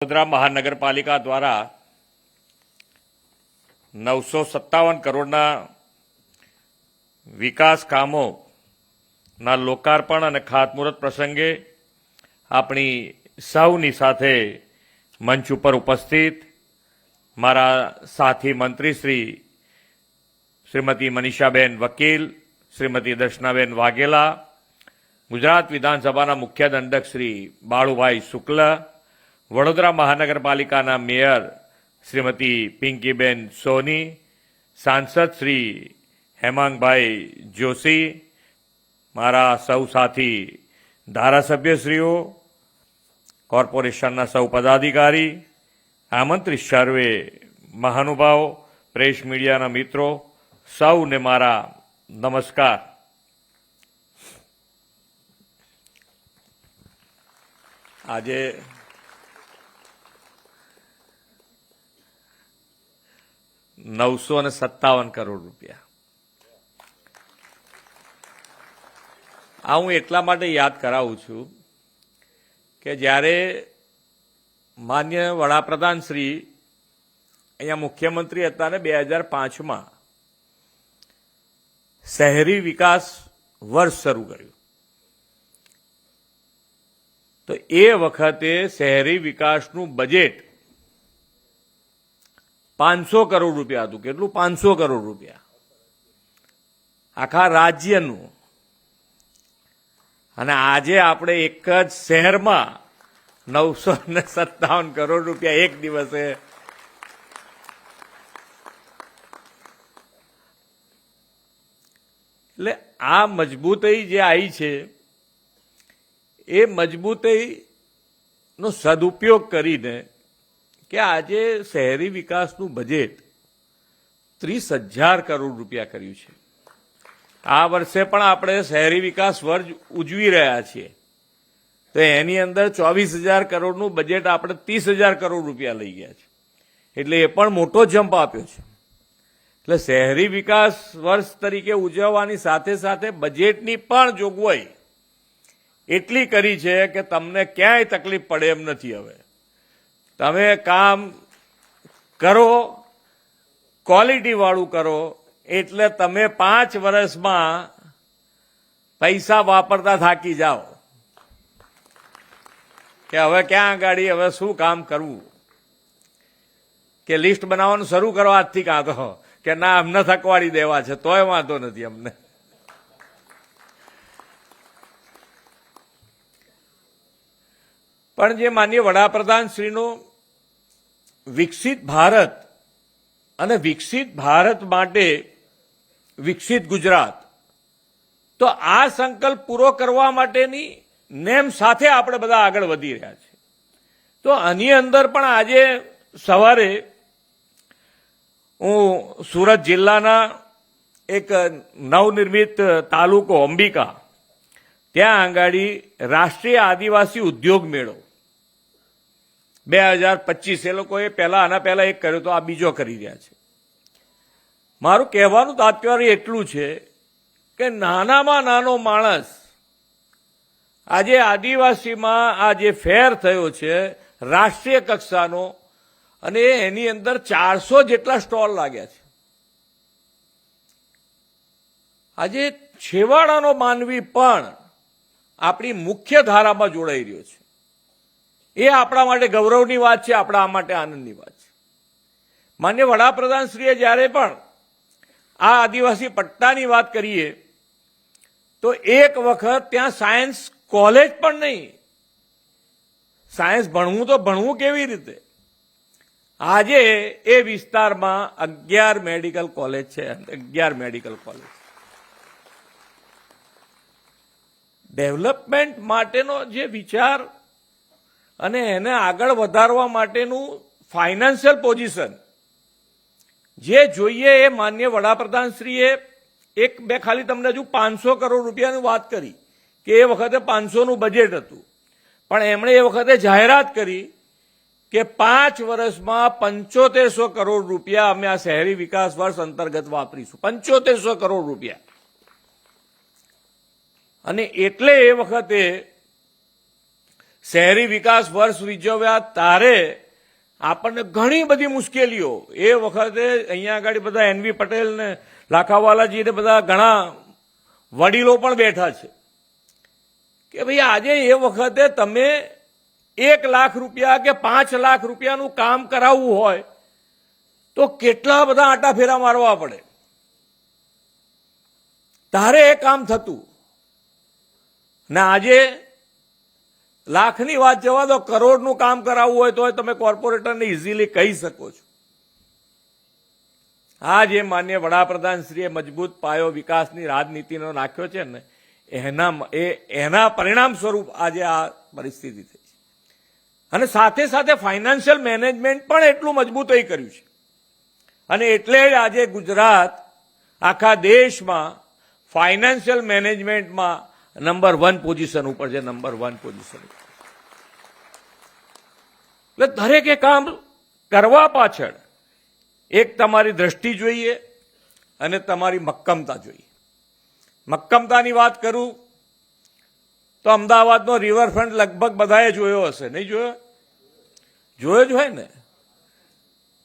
વડોદરા મહાનગરપાલિકા દ્વારા 957 કરોડના વિકાસ કામોના લોકાર્પણ અને ખાતમુહૂર્ત પ્રસંગે આપણી સૌની સાથે મંચ ઉપર ઉપસ્થિત મારા સાથી મંત્રી શ્રીમતી મનીષાબેન વકીલ, શ્રીમતી દર્શનાબેન વાઘેલા, ગુજરાત વિધાનસભાના મુખ્ય દંડક શ્રી બાળુભાઈ શુક્લ, વડોદરા મહાનગરપાલિકાના મેયર શ્રીમતી પિંકીબેન સોની, સાંસદ શ્રી હેમાંગભાઈ જોશી, મારા સૌ સાથી ધારાસભ્યશ્રીઓ, કોર્પોરેશનના સૌ પદાધિકારી, આમંત્રિત સર્વે મહાનુભાવો, પ્રેસ મીડિયાના મિત્રો, સૌને મારા નમસ્કાર. આજે 957 કરોડ રૂપિયા. આ હું એટલા માટે યાદ કરાવું છું કે જ્યારે માન્ય વડાપ્રધાન શ્રી અહીંયા મુખ્યમંત્રી હતા ને 2005માં શહેરી વિકાસ વર્ષ શરૂ કર્યું, તો એ વખતે શહેરી વિકાસનું બજેટ 500 કરોડ રૂપિયા હતું. કેટલું? 500 કરોડ રૂપિયા આખા રાજ્યનું. અને આજે આપણે એક જ શહેરમાં 957 કરોડ રૂપિયા એક દિવસે. એટલે આ મજબૂતાઈ જે આવી છે એ મજબૂતાઈનો સદુપયોગ કરીને કે આજે શહેરી વિકાસનું બજેટ 30,000 કરોડ રૂપિયા કર્યું છે. આ વર્ષે પણ આપણે શહેરી વિકાસ વર્ષ ઉજવી રહ્યા છીએ, તો એની અંદર 24,000 કરોડનું બજેટ આપણે 30,000 કરોડ રૂપિયા લઈ ગયા છે. એટલે એ પણ મોટો જમ્પ આપ્યો છે. એટલે શહેરી વિકાસ વર્ષ તરીકે ઉજવવાની સાથે સાથે બજેટની પણ જોગવાઈ એટલી કરી છે કે તમને ક્યાંય તકલીફ પડે એમ નથી. હવે તમે કામ કરો, ક્વોલિટીવાળું કરો, એટલે તમે 5 વર્ષમાં પૈસા વાપરતા થાકી જાઓ કે હવે ક્યાં ગાડી, હવે શું કામ કરવું, કે લિસ્ટ બનાવવાનું શરૂ કરો આજથી, કાં તો કે ના અમને થકવાડી દેવા છે તોય વાંધો નથી અમને. પણ જે માનનીય વડાપ્રધાન શ્રીનો વિકસિત ભારત અને વિકસિત ભારત માટે વિકસિત ગુજરાત, તો આ સંકલ્પ પૂરો કરવા માટેની નેમ સાથે આપણે બધા આગળ વધી રહ્યા છે. તો આની અંદર પણ આજે સવારે હું સુરત જિલ્લાના એક નવનિર્મિત તાલુકો અંબિકા, ત્યાં આંગાડી રાષ્ટ્રીય આદિવાસી ઉદ્યોગ મેળો 2025 એ લોકોએ આના પહેલા એક કર્યો તો આ બીજો કરી રહ્યા છે. મારું કહેવાનું તાત્પર્ય એટલું છે કે નાનામાં નાનો માણસ આજે આદિવાસીમાં આ જે ફેર થયો છે રાષ્ટ્રીય કક્ષાનો, અને એની અંદર 400 જેટલા સ્ટોલ લાગ્યા છે. આજે છેવાડાનો માનવી પણ આપણી મુખ્ય ધારામાં જોડાઈ રહ્યો છે. એ આપણા માટે ગૌરવની વાત છે, આપણા માટે આનંદની વાત છે. માન્ય વડાપ્રધાનશ્રીએ જ્યારે પણ આ આદિવાસી પટ્ટાની વાત કરીએ તો એક વખત ત્યાં સાયન્સ કોલેજ પણ નહીં. સાયન્સ ભણવું તો ભણવું કેવી રીતે? આજે એ વિસ્તારમાં 11 મેડિકલ કોલેજ છે. 11 મેડિકલ કોલેજ. ડેવલપમેન્ટ માટેનો જે વિચાર અને એને આગળ વધારવા માટેનું ફાઇનાન્શિયલ પોઝિશન જે જોઈએ એ માન્ય વડાપ્રધાનશ્રીએ એક બે ખાલી તમને હજુ 500 કરોડ રૂપિયાની વાત કરી કે એ વખતે 500નું બજેટ હતું, પણ એમણે એ વખતે જાહેરાત કરી કે 5 વર્ષમાં 7500 કરોડ રૂપિયા અમે આ શહેરી વિકાસ વર્ષ અંતર્ગત વાપરીશું. 7500 કરોડ રૂપિયા. અને એટલે એ વખતે શહેરી વિકાસ વર્ષ ઉજવ્યા ત્યારે આપણને ઘણી બધી મુશ્કેલીઓ એ વખતે અહીંયા આગળ બધા એનવી પટેલ ને લાખાવાલાજી ને બધા ઘણા વડીલો પણ બેઠા છે કે ભાઈ આજે એ વખતે તમે 1 લાખ રૂપિયા કે 5 લાખ રૂપિયાનું કામ કરાવવું હોય તો કેટલા બધા આટા ફેરા મારવા પડે તારે એ કામ થતું ને આજે લાખની વાત જવા દો, કરોડનું કામ કરાવવું હોય તો તમે કોર્પોરેટરને ઇઝીલી કહી શકો છો. આ જે માન્ય વડાપ્રધાનશ્રીએ મજબૂત પાયો વિકાસની રાજનીતિનો નાખ્યો છે ને એના પરિણામ સ્વરૂપ આજે આ પરિસ્થિતિ થઈ છે. અને સાથે સાથે ફાઇનાન્શિયલ મેનેજમેન્ટ પણ એટલું મજબૂત કર્યું છે અને એટલે જ આજે ગુજરાત આખા દેશમાં ફાઇનાન્શિયલ મેનેજમેન્ટમાં નંબર 1 પોઝિશન ઉપર છે, નંબર 1 પોઝિશન. એટલે દરેકે કામ કરવા પાછળ એક તમારી દ્રષ્ટિ જોઈએ અને તમારી મક્કમતા જોઈએ. મક્કમતાની વાત કરું તો અમદાવાદનો રિવરફ્રન્ટ લગભગ બધાએ જોયો હશે, નહીં જોયો? જોયો જ હોય ને,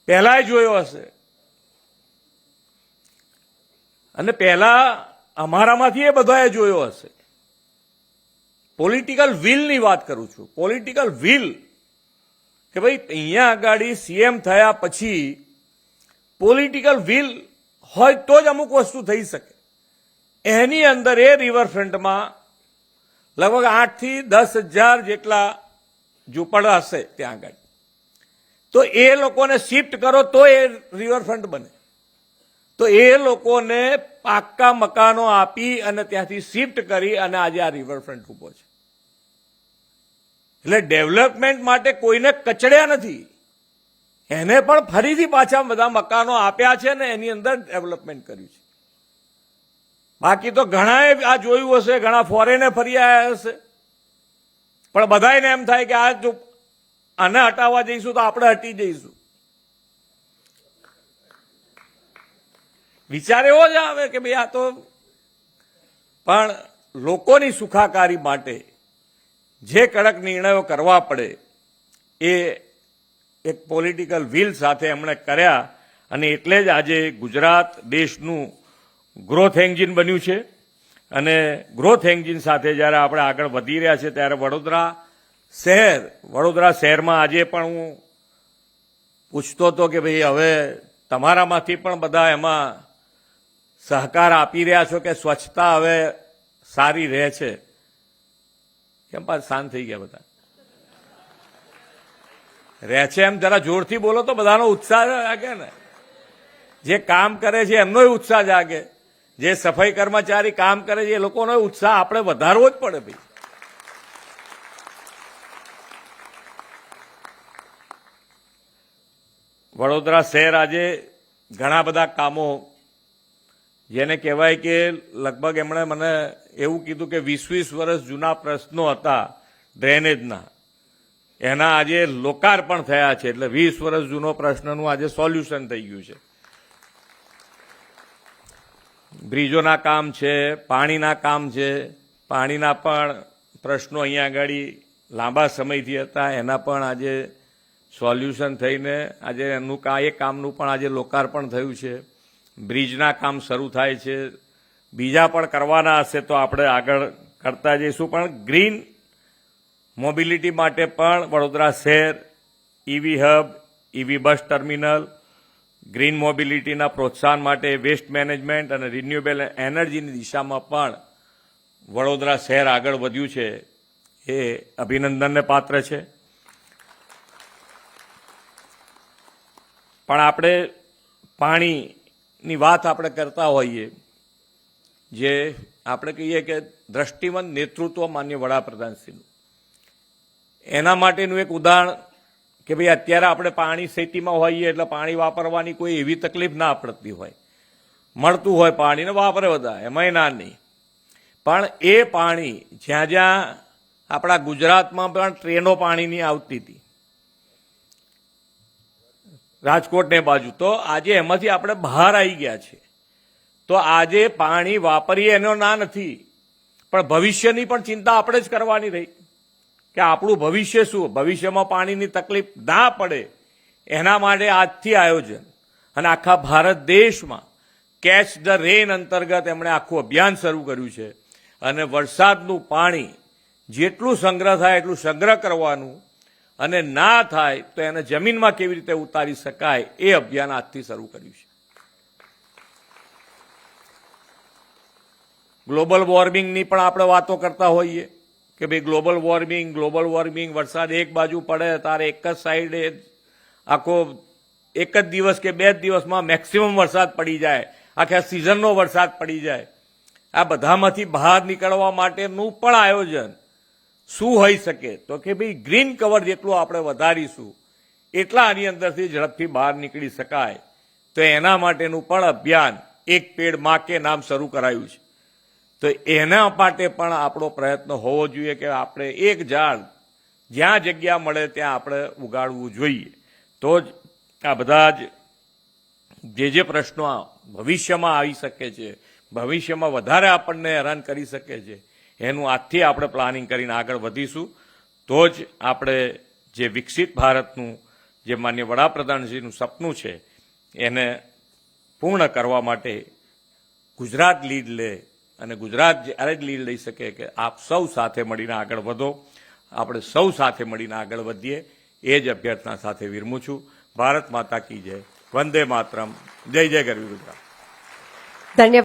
પહેલાય જોયો હશે. અને પહેલા અમારામાંથી એ બધાએ જોયો હશે. પોલિટિકલ વિલની વાત કરું છું, પોલિટિકલ વિલ કે ભાઈ અહીંયા આગળ સીએમ થયા પછી પોલિટિકલ વિલ હોય તો જ અમુક વસ્તુ થઈ શકે. એની અંદર એ રિવરફ્રન્ટમાં લગભગ 8 થી 10,000 જેટલા ઝૂંપડા હશે ત્યાં આગળ. તો એ લોકોને શિફ્ટ કરો તો એ રિવરફ્રન્ટ બને. તો એ લોકોને પાક્કા મકાનો આપી અને ત્યાંથી શિફ્ટ કરી અને આજે આ રિવરફ્રન્ટ ઉભો છે. એટલે ડેવલપમેન્ટ માટે કોઈને કચડ્યા નથી, એને પણ ફરીથી પાછા બધા મકાનો આપ્યા છે ને એની અંદર ડેવલપમેન્ટ કર્યું છે. બાકી તો ઘણાએ આ જોયું હશે, ઘણા ફોરેને ફરી આવ્યા હશે, પણ બધાને એમ થાય કે આ જો આને હટાવવા જઈશું તો આપણે હટી જઈશું. વિચાર એવો જ આવે કે ભાઈ આ તો, પણ લોકોની સુખાકારી માટે જે કડક નિર્ણયો કરવા પડે એ એક પોલિટિકલ વિલ સાથે એમણે કર્યા અને એટલે જ આજે ગુજરાત દેશનું ગ્રોથ એન્જિન બન્યું છે. અને ગ્રોથ એન્જિન સાથે જ્યારે આપણે આગળ વધી રહ્યા છે ત્યારે વડોદરા શહેરમાં આજે પણ હું પૂછતો હતો કે ભાઈ હવે તમારામાંથી પણ બધા એમાં સહકાર આપી રહ્યા છો કે સ્વચ્છતા હવે સારી રહે છે? કેમ પાછા શાંત થઈ ગયા બધા? રહે છે એમ જરા જોરથી બોલો તો બધાનો ઉત્સાહ જાગે ને. જે કામ કરે છે એમનો ઉત્સાહ જાગે, જે સફાઈ કર્મચારી કામ કરે છે એ લોકોનો ઉત્સાહ આપણે વધારવો જ પડે ભાઈ. વડોદરા શહેર આજે ઘણા બધા કામો જેને કહેવાય કે લગભગ એમણે મને એવું કીધું કે 20 વર્ષ જૂના પ્રશ્નો હતા ડ્રેનેજના, એના આજે લોકાર્પણ થયા છે. એટલે 20 વર્ષ જૂનો પ્રશ્નનું આજે સોલ્યુશન થઈ ગયું છે. બ્રિજોના કામ છે, પાણીના કામ છે, પાણીના પણ પ્રશ્નો અહીંયા આગળ લાંબા સમયથી હતા, એના પણ આજે સોલ્યુશન થઈને આજે એનું એ કામનું પણ આજે લોકાર્પણ થયું છે. બ્રિજના કામ શરૂ થાય છે, બીજા પણ કરવાના હશે તો આપણે આગળ કરતા જઈશું. પણ ગ્રીન મોબિલિટી માટે પણ વડોદરા શહેર ઈવી હબ, ઈવી બસ ટર્મિનલ, ગ્રીન મોબિલિટીના પ્રોત્સાહન માટે વેસ્ટ મેનેજમેન્ટ અને રિન્યુએબલ એનર્જીની દિશામાં પણ વડોદરા શહેર આગળ વધ્યું છે, એ અભિનંદનને પાત્ર છે. પણ આપણે પાણીની વાત આપણે કરતા હોઈએ, જે આપણે કહીએ કે દ્રષ્ટિમંત નેતૃત્વ માન્ય વડાપ્રધાનશ્રીનું, એના માટેનું એક ઉદાહરણ કે ભાઈ અત્યારે આપણે પાણી ખેતીમાં હોઈએ એટલે પાણી વાપરવાની કોઈ એવી તકલીફ ના પડતી હોય, મળતું હોય પાણીને વાપરે બધા, એમાંય ના નહીં. પણ એ પાણી જ્યાં જ્યાં આપણા ગુજરાતમાં પણ ટ્રેનો પાણીની આવતી હતી રાજકોટને બાજુ, તો આજે એમાંથી આપણે બહાર આવી ગયા છે. તો આજે પાણી વાપરીએ એનો ના નથી, પણ ભવિષ્યની પણ ચિંતા આપણે જ કરવાની રહી કે આપણું ભવિષ્ય શું, ભવિષ્યમાં પાણીની તકલીફ ના પડે એના માટે આજથી આયોજન અને આખા ભારત દેશમાં કેચ ધ રેન અંતર્ગત એમણે આખું અભિયાન શરૂ કર્યું છે અને વરસાદનું પાણી જેટલું સંગ્રહ થાય એટલું સંગ્રહ કરવાનું અને ના થાય તો એને જમીનમાં કેવી રીતે ઉતારી શકાય એ અભિયાન આજથી શરૂ કર્યું છે. ગ્લોબલ વોર્મિંગની પણ આપણે વાતો કરતા હોઈએ કે ભાઈ ગ્લોબલ વોર્મિંગ વરસાદ એક બાજુ પડે તારે એક જ સાઈડે આખો એક જ દિવસ કે 2 દિવસમાં મેક્સિમમ વરસાદ પડી જાય, આખા સિઝનનો વરસાદ પડી જાય. આ બધામાંથી બહાર નીકળવા માટેનું પણ આયોજન શું હોઈ શકે તો કે ભાઈ ગ્રીન કવર જેટલું આપણે વધારીશું એટલા આની અંદરથી ઝડપથી બહાર નીકળી શકાય. તો એના માટેનું પણ અભિયાન એક પેડ માં કે નામ શરૂ કરાયું છે. તો એના માટે પણ આપણો પ્રયત્ન હોવો જોઈએ કે આપણે એક ઝાડ જ્યાં જગ્યા મળે ત્યાં આપણે ઉગાડવું જોઈએ. તો જ આ બધા જ જે પ્રશ્નો ભવિષ્યમાં આવી શકે છે, ભવિષ્યમાં વધારે આપણને હેરાન કરી શકે છે, એનું આજથી આપણે પ્લાનિંગ કરીને આગળ વધીશું. તો જ આપણે જે વિકસિત ભારતનું જે માન્ય વડાપ્રધાનશ્રીનું સપનું છે એને પૂર્ણ કરવા માટે ગુજરાત લીડ લે અને ગુજરાત જ્યારે જ લીડ લઈ શકે કે આપ સૌ સાથે મળીને આગળ વધો, આપણે સૌ સાથે મળીને આગળ વધીએ એ જ અભ્યર્થના સાથે વિરમું છું. ભારત માતા કી જય, વંદે માતરમ, જય જય ગરવી ગુજરાત. ધન્યવાદ.